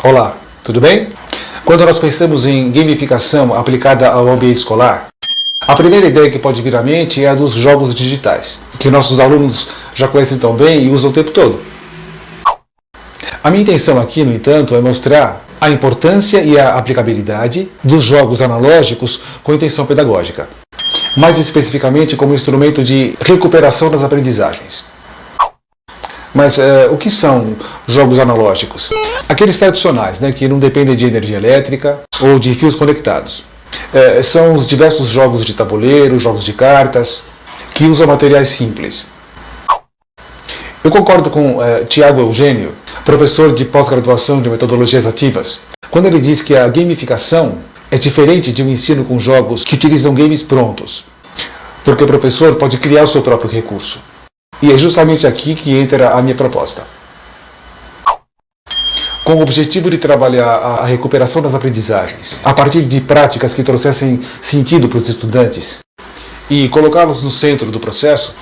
Olá, tudo bem? Quando nós pensamos em gamificação aplicada ao ambiente escolar, a primeira ideia que pode vir à mente é a dos jogos digitais, que nossos alunos já conhecem tão bem e usam o tempo todo. A minha intenção aqui, no entanto, é mostrar a importância e a aplicabilidade dos jogos analógicos com intenção pedagógica, mais especificamente como instrumento de recuperação das aprendizagens. Mas o que são jogos analógicos? Aqueles tradicionais, que não dependem de energia elétrica ou de fios conectados. São os diversos jogos de tabuleiro, jogos de cartas, que usam materiais simples. Eu concordo com Tiago Eugênio, professor de pós-graduação de metodologias ativas, quando ele diz que a gamificação é diferente de um ensino com jogos que utilizam games prontos, porque o professor pode criar o seu próprio recurso. E é justamente aqui que entra a minha proposta. Com o objetivo de trabalhar a recuperação das aprendizagens, a partir de práticas que trouxessem sentido para os estudantes, e colocá-los no centro do processo,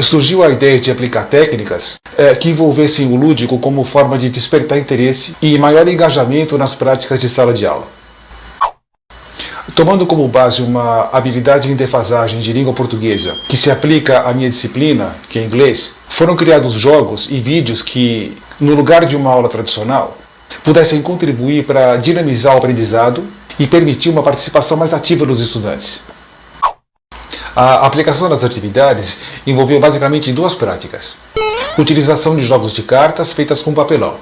surgiu a ideia de aplicar técnicas que envolvessem o lúdico como forma de despertar interesse e maior engajamento nas práticas de sala de aula. Tomando como base uma habilidade em defasagem de língua portuguesa que se aplica à minha disciplina, que é inglês, foram criados jogos e vídeos que, no lugar de uma aula tradicional, pudessem contribuir para dinamizar o aprendizado e permitir uma participação mais ativa dos estudantes. A aplicação das atividades envolveu basicamente duas práticas. Utilização de jogos de cartas feitas com papelão.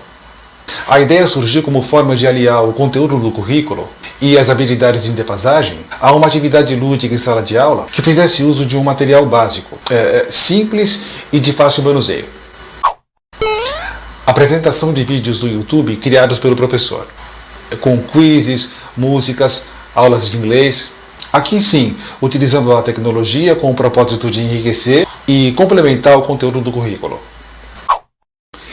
A ideia surgiu como forma de aliar o conteúdo do currículo e as habilidades em defasagem a uma atividade lúdica em sala de aula que fizesse uso de um material básico, simples e de fácil manuseio. Apresentação de vídeos do YouTube criados pelo professor, com quizzes, músicas, aulas de inglês. Aqui sim, utilizando a tecnologia com o propósito de enriquecer e complementar o conteúdo do currículo.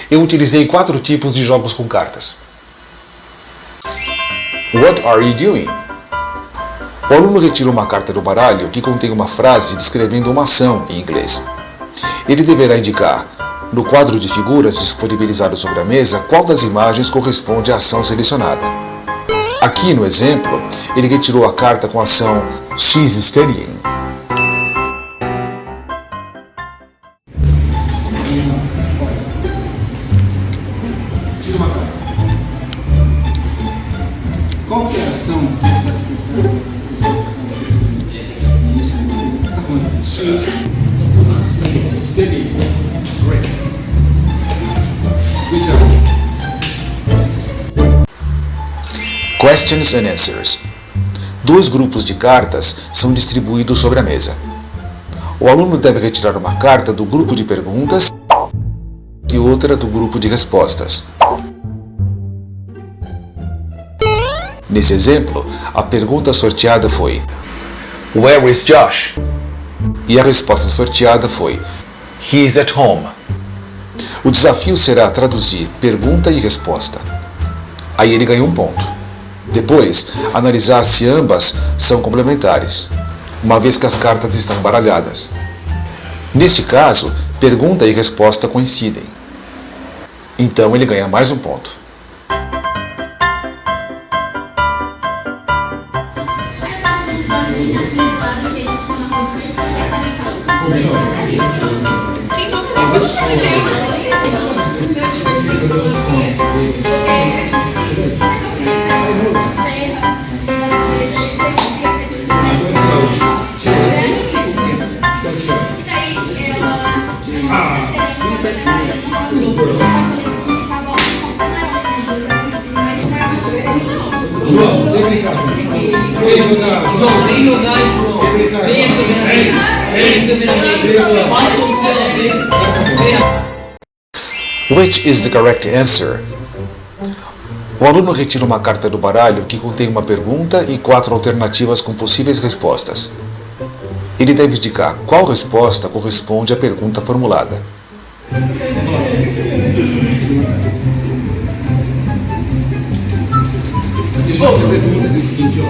Eu utilizei 4 tipos de jogos com cartas. What are you doing? O aluno retira uma carta do baralho que contém uma frase descrevendo uma ação em inglês. Ele deverá indicar, no quadro de figuras disponibilizado sobre a mesa, qual das imagens corresponde à ação selecionada. Aqui no exemplo, ele retirou a carta com a ação She's studying. Qual que é a ação She's studying. Great. Good job. Questions and Answers. 2 grupos de cartas são distribuídos sobre a mesa. O aluno deve retirar uma carta do grupo de perguntas e outra do grupo de respostas. Nesse exemplo, a pergunta sorteada foi Where is Josh? E a resposta sorteada foi He is at home. O desafio será traduzir pergunta e resposta. Aí ele ganha um ponto. Depois, analisar se ambas são complementares, uma vez que as cartas estão baralhadas. Neste caso, pergunta e resposta coincidem. Então ele ganha mais um ponto. João, vem brincar. Vem jogar, João. Vem a câmera. Faça o que ela vem. Which is the correct answer? O aluno retira uma carta do baralho que contém uma pergunta e 4 alternativas com possíveis respostas. Ele deve indicar qual resposta corresponde à pergunta formulada. Deixa eu perguntar o seguinte,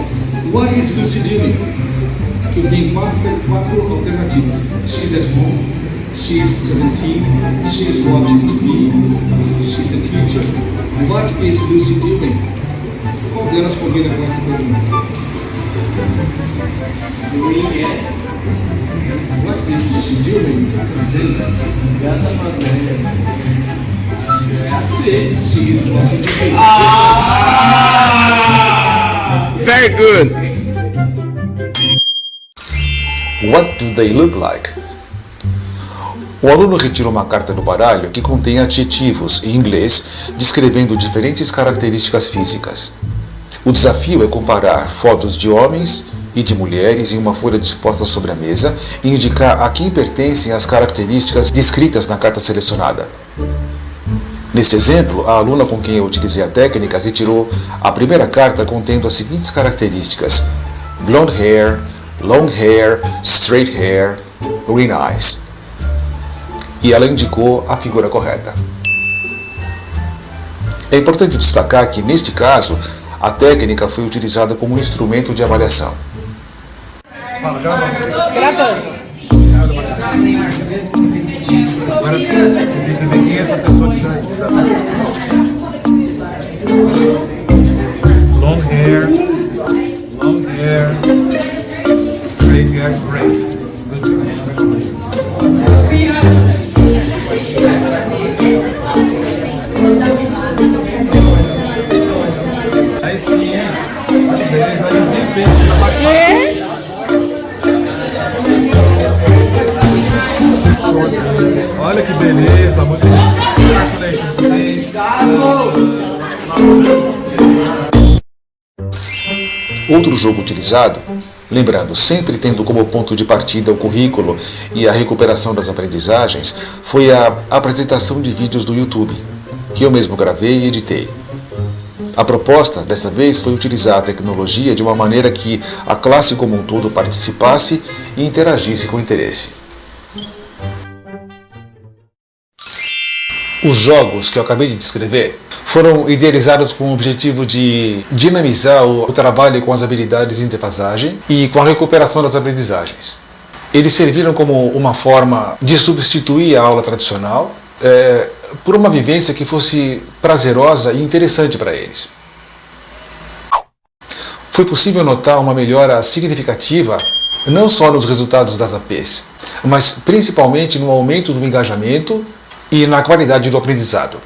What is Lucy doing? Aqui eu tenho 4 alternativas. She's at home, She's 17. She's watching TV. She's a teacher. What is Lucy doing? Qual delas combina com essa pergunta? Doing it. What is she doing? Gata fazendo. That's it. She's watching TV. Very good. What do they look like? O aluno retira uma carta do baralho que contém adjetivos em inglês descrevendo diferentes características físicas. O desafio é comparar fotos de homens e de mulheres em uma folha disposta sobre a mesa e indicar a quem pertencem as características descritas na carta selecionada. Neste exemplo, a aluna com quem eu utilizei a técnica retirou a primeira carta contendo as seguintes características: blonde hair, long hair, straight hair, green eyes. E ela indicou a figura correta. É importante destacar que, neste caso, a técnica foi utilizada como um instrumento de avaliação. Gravando. Agora você tem que ver quem é essa pessoa que vai. Long hair, straight hair, great. Aí sim, beleza, aí nem pensa na parte. Olha que beleza, muito Outro jogo utilizado, lembrando, sempre tendo como ponto de partida o currículo e a recuperação das aprendizagens, foi a apresentação de vídeos do YouTube, que eu mesmo gravei e editei. A proposta, dessa vez, foi utilizar a tecnologia de uma maneira que a classe como um todo participasse e interagisse com interesse. Os jogos que eu acabei de descrever foram idealizados com o objetivo de dinamizar o trabalho com as habilidades de interfasagem e com a recuperação das aprendizagens. Eles serviram como uma forma de substituir a aula tradicional por uma vivência que fosse prazerosa e interessante para eles. Foi possível notar uma melhora significativa não só nos resultados das APs, mas principalmente no aumento do engajamento e na qualidade do aprendizado.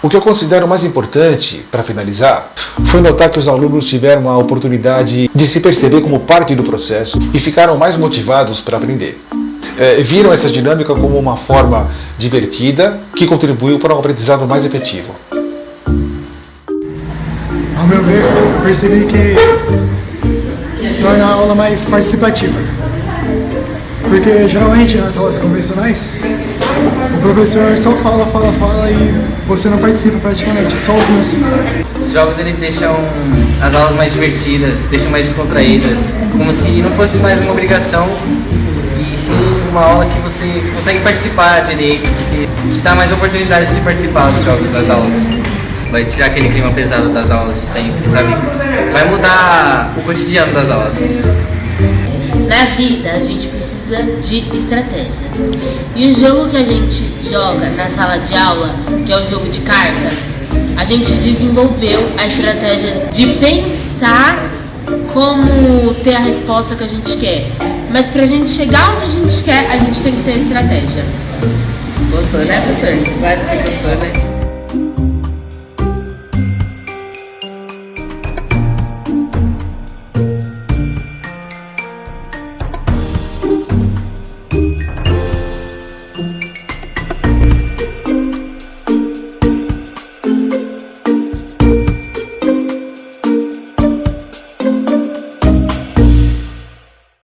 O que eu considero mais importante, para finalizar, foi notar que os alunos tiveram a oportunidade de se perceber como parte do processo e ficaram mais motivados para aprender. Viram essa dinâmica como uma forma divertida que contribuiu para um aprendizado mais efetivo. Ao meu ver, eu percebi que torna a aula mais participativa. Porque geralmente nas aulas convencionais, o professor só fala e você não participa praticamente, é só ouvir. Os jogos eles deixam as aulas mais divertidas, deixam mais descontraídas, como se não fosse mais uma obrigação e sim uma aula que você consegue participar direito, que te dá mais oportunidades de participar dos jogos, das aulas. Vai tirar aquele clima pesado das aulas de sempre, sabe? Vai mudar o cotidiano das aulas. Na vida, a gente precisa de estratégias. E o jogo que a gente joga na sala de aula, que é o jogo de cartas, a gente desenvolveu a estratégia de pensar como ter a resposta que a gente quer. Mas pra gente chegar onde a gente quer, a gente tem que ter estratégia. Gostou, né, professor? Você gostou, né?